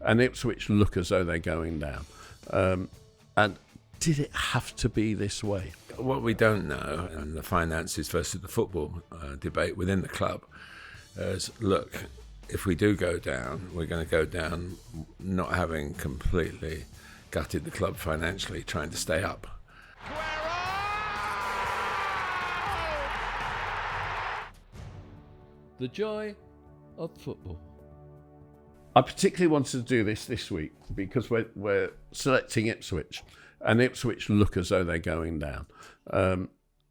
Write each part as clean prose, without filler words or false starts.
and Ipswich look as though they're going down. And did it have to be this way? What we don't know, and the finances versus the football debate within the club, is look, if we do go down, we're going to go down not having completely gutted the club financially, trying to stay up. The joy of football. I particularly wanted to do this week because we're selecting Ipswich, and Ipswich look as though they're going down.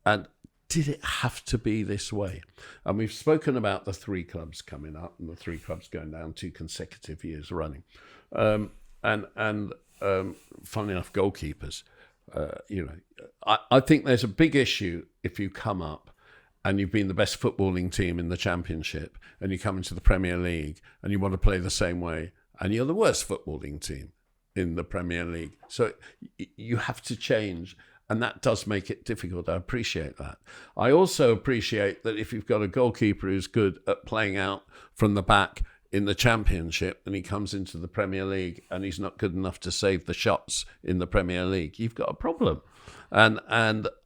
And did it have to be this way? And we've spoken about the three clubs coming up and the three clubs going down 2 consecutive years running. And funnily enough, goalkeepers. I think there's a big issue if you come up and you've been the best footballing team in the Championship and you come into the Premier League and you want to play the same way and you're the worst footballing team in the Premier League. So you have to change, and that does make it difficult. I appreciate that. I also appreciate that if you've got a goalkeeper who's good at playing out from the back in the Championship and he comes into the Premier League and he's not good enough to save the shots in the Premier League, you've got a problem. And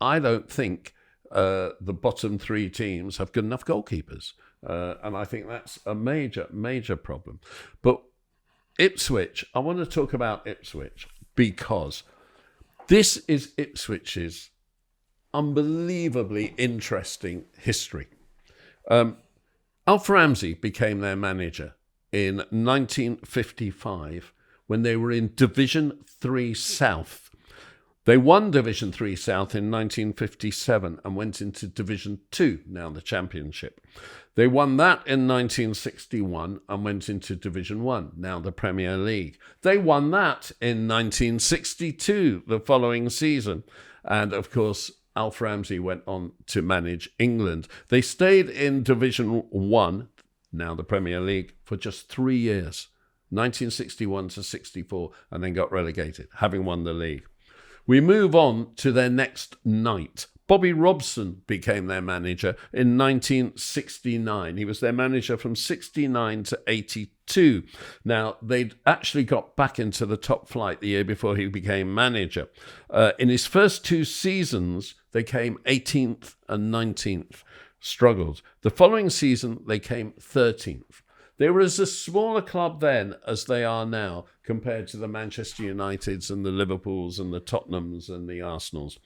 I don't think the bottom 3 teams have good enough goalkeepers. And I think that's a major, major problem. But Ipswich, I want to talk about Ipswich because this is Ipswich's unbelievably interesting history. Alf Ramsey became their manager in 1955 when they were in Division 3 South. They won Division 3 South in 1957 and went into Division 2, now the Championship. They won that in 1961 and went into Division 1, now the Premier League. They won that in 1962, the following season. And of course, Alf Ramsey went on to manage England. They stayed in Division 1, now the Premier League, for just 3 years, 1961 to 64, and then got relegated, having won the league. We move on to their next night. Bobby Robson became their manager in 1969. He was their manager from 69 to 82. Now, they'd actually got back into the top flight the year before he became manager. In his first 2 seasons, they came 18th and 19th, struggled. The following season, they came 13th. They were as a smaller club then as they are now compared to the Manchester Uniteds and the Liverpools and the Tottenhams and the Arsenals.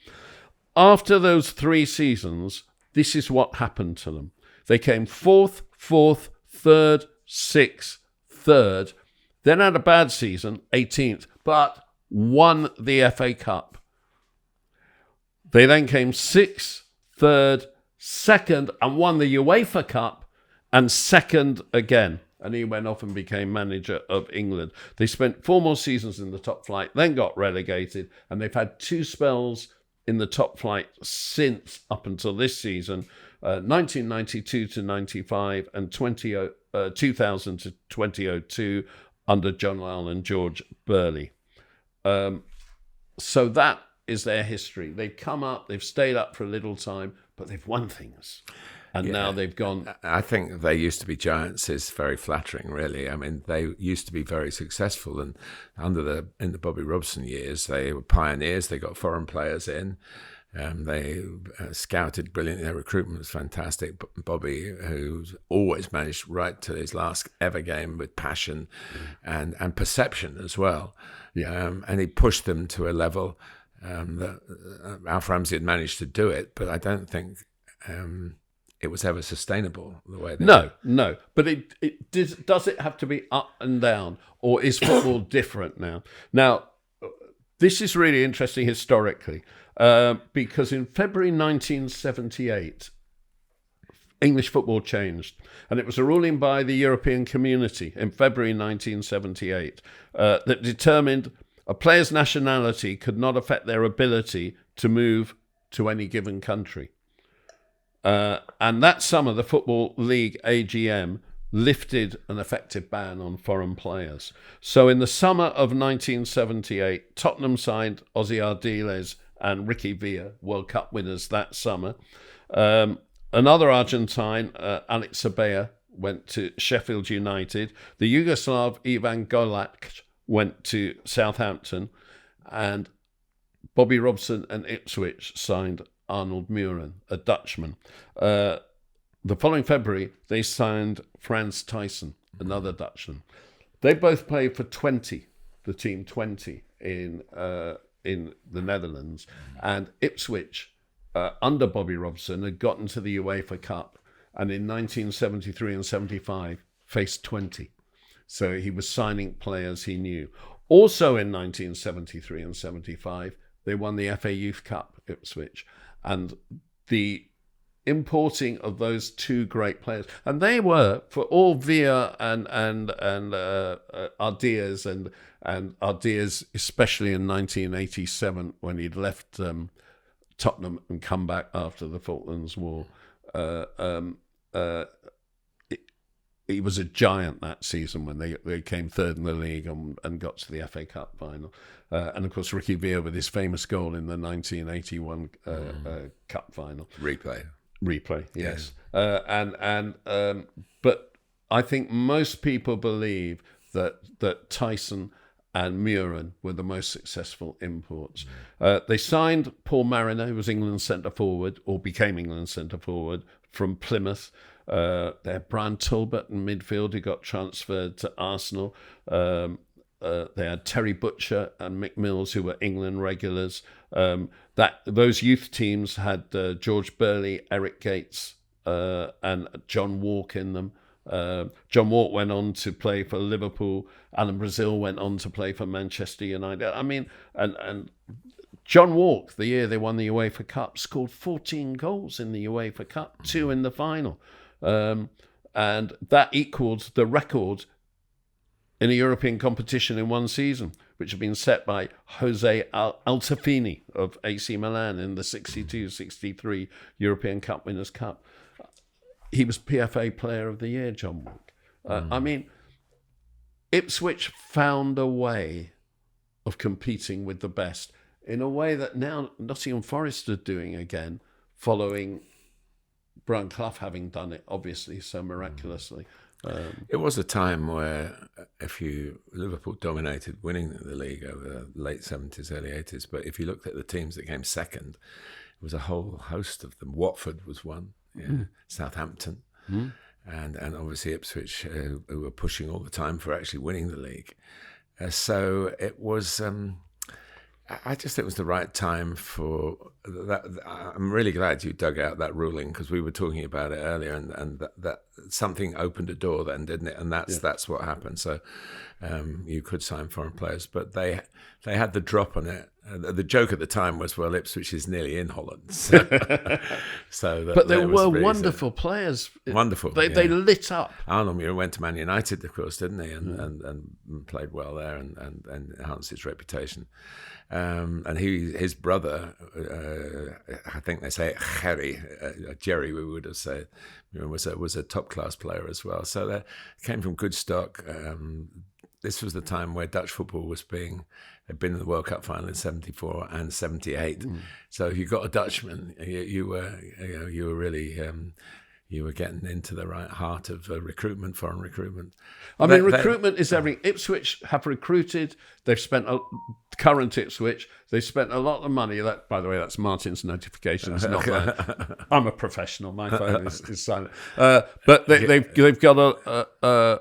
After those 3 seasons, this is what happened to them. They came 4th, 3rd, 6th, 3rd, then had a bad season, 18th, but won the FA Cup. They then came 6th, 3rd, 2nd, and won the UEFA Cup, and 2nd again. And he went off and became manager of England. They spent 4 more seasons in the top flight, then got relegated, and they've had 2 spells in the top flight since up until this season, 1992 to 95 and 2000 to 2002 under John Lyall and George Burley. So that is their history. They've come up, they've stayed up for a little time, but they've won things. And now they've gone. I think they used to be giants is very flattering, really. I mean, they used to be very successful, and in the Bobby Robson years, they were pioneers. They got foreign players in. They scouted brilliantly. Their recruitment was fantastic. Bobby, who's always managed right to his last ever game with passion and perception as well. Yeah. And he pushed them to a level that Alf Ramsey had managed to do it, but I don't think it was ever sustainable the way they No. But does it have to be up and down, or is football different now? Now, this is really interesting historically, because in February 1978, English football changed, and it was a ruling by the European Community in February 1978 that determined a player's nationality could not affect their ability to move to any given country. And that summer, the Football League AGM lifted an effective ban on foreign players. So in the summer of 1978, Tottenham signed Ozzy Ardiles and Ricky Villa, World Cup winners that summer. Another Argentine, Alex Abella, went to Sheffield United. The Yugoslav Ivan Golac went to Southampton, and Bobby Robson and Ipswich signed Arnold Muren, a Dutchman. The following February, they signed Frans Thijssen, another Dutchman. They both played for the team 20 in the Netherlands, and Ipswich, under Bobby Robson, had gotten to the UEFA Cup, and in 1973 and 75 faced 20. So he was signing players he knew. Also in 1973 and 75, they won the FA Youth Cup, Ipswich, and the importing of those two great players, and they were, for all Villa and Ardiaz and Ardiaz, especially in 1987 when he'd left Tottenham and come back after the Falklands War. He was a giant that season when they came third in the league and got to the FA Cup final. And of course, Ricky Villa with his famous goal in the 1981 Cup final. Replay, yes. Yeah. But I think most people believe that Thijssen and Muren were the most successful imports. They signed Paul Mariner, who was England's centre forward, or became England's centre forward, from Plymouth. They had Brian Talbot in midfield, who got transferred to Arsenal. They had Terry Butcher and Mick Mills, who were England regulars. Those youth teams had George Burley, Eric Gates, and John Walk in them. John Walk went on to play for Liverpool. Alan Brazil went on to play for Manchester United. I mean, and John Walk, the year they won the UEFA Cup, scored 14 goals in the UEFA Cup, 2 in the final. And that equaled the record in a European competition in one season, which had been set by Jose Altafini of AC Milan in the 62-63 European Cup Winners' Cup. He was PFA Player of the Year, John Walk. I mean, Ipswich found a way of competing with the best in a way that now Nottingham Forest are doing again, following Brian Clough having done it, obviously, so miraculously. It was a time where Liverpool dominated winning the league over the late 70s, early 80s, but if you looked at the teams that came second, it was a whole host of them. Watford was one, Southampton, and obviously Ipswich, who were pushing all the time for actually winning the league. So it was... I just think it was the right time for that. I'm really glad you dug out that ruling, because we were talking about it earlier, and that something opened a door then, didn't it? And that's what happened. So you could sign foreign players, but they had the drop on it. The joke at the time was, well, Ipswich is nearly in Holland. So but there were wonderful players. Wonderful. They lit up. Arnold Muren went to Man United, of course, didn't he? And played well there and enhanced his reputation. And his brother, I think they say Jerry, we would have said, was a top class player as well. So they came from good stock. This was the time where Dutch football had been in the World Cup final in '74 and '78. So if you got a Dutchman, you were really. You were getting into the right heart of recruitment, foreign recruitment. Recruitment is everything. Ipswich have recruited. They've spent current Ipswich. They've spent a lot of money. That, by the way, that's Martin's notifications. Not mine. I'm a professional. My phone is silent. But they've got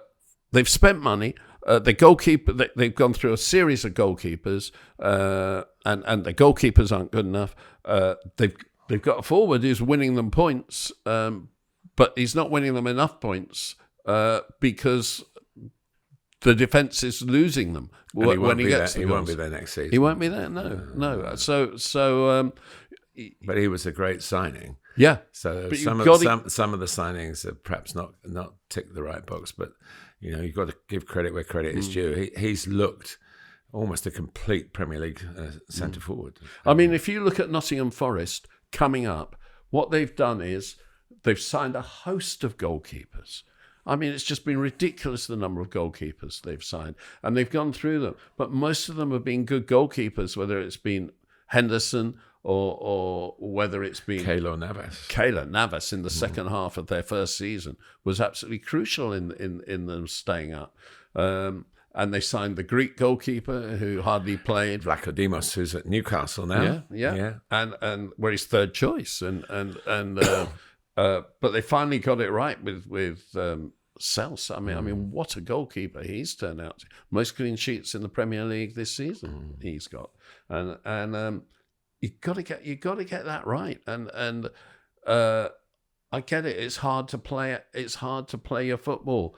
they've spent money. The goalkeeper. They've gone through a series of goalkeepers, and the goalkeepers aren't good enough. They've got a forward who's winning them points. But he's not winning them enough points because the defence is losing them when he gets the goals. He won't be there next season. He won't be there, no. But he was a great signing. Yeah. So some of the signings have perhaps not ticked the right box, but you've got to give credit where credit is due. He's looked almost a complete Premier League centre forward. If you look at Nottingham Forest coming up, what they've done is they've signed a host of goalkeepers. It's just been ridiculous, the number of goalkeepers they've signed. And they've gone through them. But most of them have been good goalkeepers, whether it's been Henderson or whether it's been Keylor Navas. Keylor Navas in the second half of their first season was absolutely crucial in them staying up. And they signed the Greek goalkeeper who hardly played. Vlachodimos, who's at Newcastle now. Yeah. And where he's third choice. But they finally got it right with Sels. I mean, what a goalkeeper he's turned out to. Most clean sheets in the Premier League this season he's got. And you got to get that right. And I get it. It's hard to play your football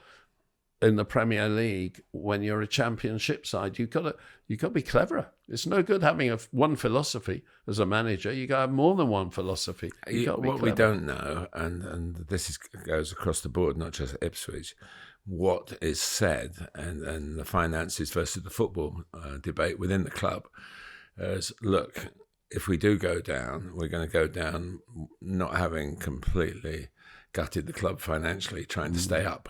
in the Premier League when you're a championship side. You've got to be cleverer. It's no good having one philosophy as a manager. You got to have more than one philosophy. What we don't know, and this goes across the board, not just Ipswich, what is said and the finances versus the football debate within the club is, look, if we do go down, we're going to go down not having completely gutted the club financially, trying to stay up.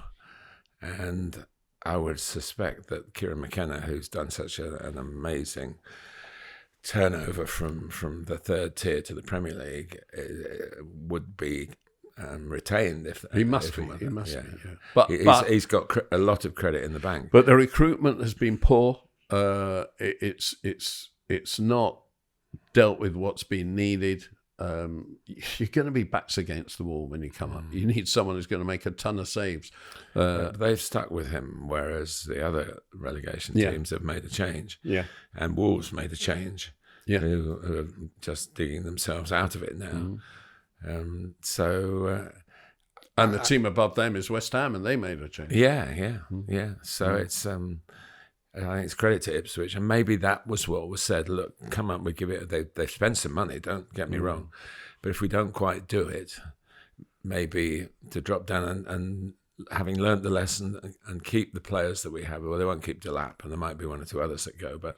And I would suspect that Kieran Mckenna, who's done such an amazing turnover from the third tier to the Premier League, would be retained. If he must be. Yeah. But he's got a lot of credit in the bank. But the recruitment has been poor. It's not dealt with what's been needed. You're going to be backs against the wall when you come up. You need someone who's going to make a ton of saves. They've stuck with him, whereas the other relegation teams have made a change. Yeah. And Wolves made a change. Yeah. Who are just digging themselves out of it now. And the team above them is West Ham, and they made a change. Yeah. So it's I think it's credit to Ipswich, and maybe that was what was said. Look, come up, we give it. They've spent some money. Don't get me wrong, but if we don't quite do it, maybe to drop down and having learnt the lesson and keep the players that we have. Well, they won't keep Delap, and there might be one or two others that go, but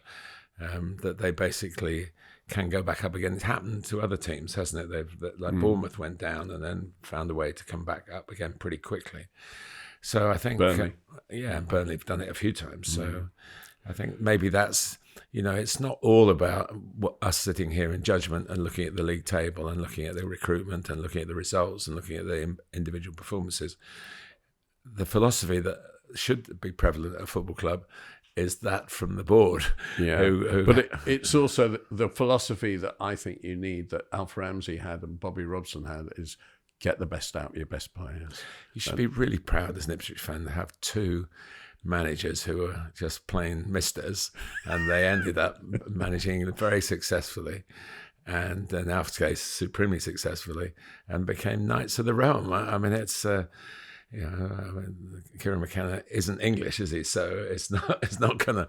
that they basically can go back up again. It's happened to other teams, hasn't it? Bournemouth went down and then found a way to come back up again pretty quickly. So I think, Burnley. Burnley have done it a few times. So I think maybe that's, it's not all about us sitting here in judgment and looking at the league table and looking at the recruitment and looking at the results and looking at the individual performances. The philosophy that should be prevalent at a football club is that from the board. Yeah, but it's also the philosophy that I think you need, that Alf Ramsey had and Bobby Robson had, is get the best out of your best players. You should be really proud as an Ipswich fan to have two managers who are just plain misters, and they ended up managing very successfully, and in Alf's case, supremely successfully, and became Knights of the Realm. I mean, it's Kieran Mckenna isn't English, is he? So it's not gonna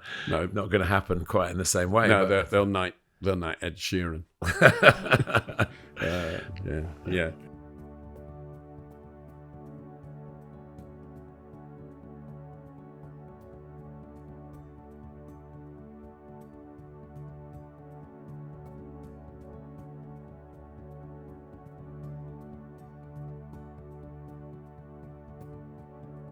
happen quite in the same way. No, they'll knight Ed Sheeran. Yeah.